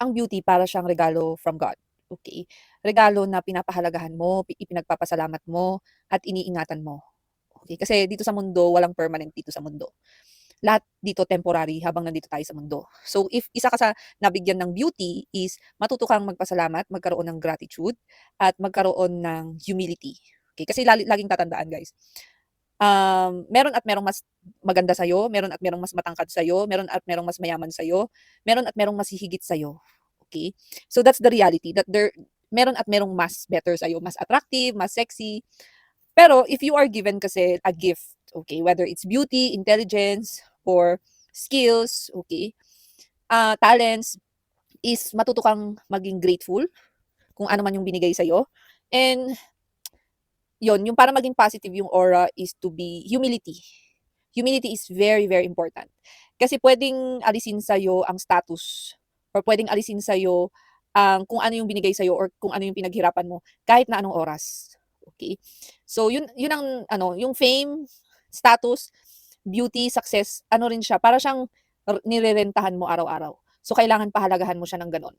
ang beauty para siyang regalo from God, okay? Regalo na pinapahalagahan mo, ipinagpapasalamat mo, at iniingatan mo, okay? Kasi dito sa mundo, walang permanent dito sa mundo. Lahat dito temporary habang nandito tayo sa mundo. So if isa ka sa nabigyan ng beauty is matuto kang magpasalamat, magkaroon ng gratitude, at magkaroon ng humility. Okay? Kasi laging tatandaan guys, meron at merong mas maganda sa'yo, meron at merong mas matangkad sa'yo, meron at merong mas mayaman sa'yo, meron at merong mas hihigit sa'yo. Okay? So that's the reality that meron at merong mas better sa'yo, mas attractive, mas sexy. Pero if you are given kasi a gift, okay, whether it's beauty, intelligence, or skills, okay, talents, is matuto kang maging grateful kung ano man yung binigay sa'yo. And yon yung para maging positive yung aura is to be humility. Humility is very, very important. Kasi pwedeng alisin sa'yo ang status or pwedeng alisin sa'yo ang kung ano yung binigay sa'yo or kung ano yung pinaghirapan mo kahit na anong oras. Okay? So, yun ang ano, yung fame, status, beauty, success, ano rin siya, para siyang nirerentahan mo araw-araw. So, kailangan pahalagahan mo siya ng gano'n.